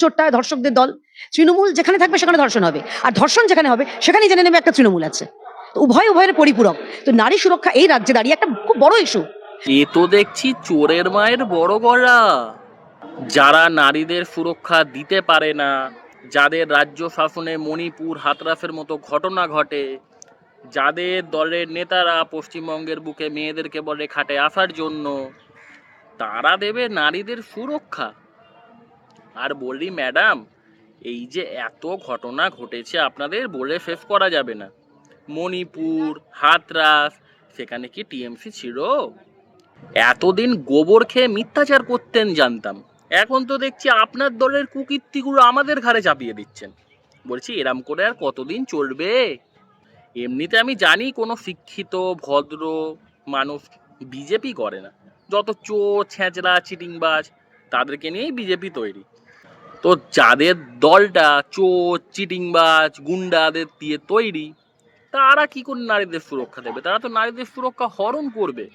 চোরটা ধর্ষকদের দল। তৃণমূল যেখানে থাকবে সেখানে ধর্ষণ হবে, আর ধর্ষণ যেখানে হবে সেখানেই জেনে নেবে একটা তৃণমূল আছে। তো উভয়ের পরিপূরক। তো নারী সুরক্ষা এই রাজ্যে দাঁড়িয়ে একটা খুব বড় ইস্যু। এ তো দেখছি চোরের মায়ের বড় গলা। যারা নারীদের সুরক্ষা দিতে পারে না, যাদের রাজ্য শাসনে মণিপুর হাতরাসের মতো ঘটনা ঘটে, যাদের দলের নেতারা পশ্চিমবঙ্গের বুকে মেয়েদেরকে বলে খাটে আসার জন্য, তারা দেবে নারীদের সুরক্ষা। আর বলি ম্যাডাম, এই যে এত ঘটনা ঘটেছে আপনাদের বলে শেষ করা যাবে না। মণিপুর, হাতরাস, সেখানে কি টিএমসি ছিল? এতদিন গোবর খেয়ে মিথ্যাচার করতেন জানতাম, এখন তো দেখছি আপনার দলের কুকীর্তিগুলো আমাদের ঘাড়ে চাপিয়ে দিচ্ছেন। বলছি এরম করে আর কতদিন চলবে? এমনিতে আমি জানি কোনো শিক্ষিত ভদ্র মানুষ বিজেপি করে না। যত চোর ছেঁচড়া চিটিংবাজ, তাদেরকে নিয়েই বিজেপি তৈরি। তো যাদের দলটা চোর চিটিংবাজ গুন্ডাদের দিয়ে তৈরি, তারা কি করে নারীদের সুরক্ষা দেবে? তারা তো নারীদের সুরক্ষা হরণ করবে।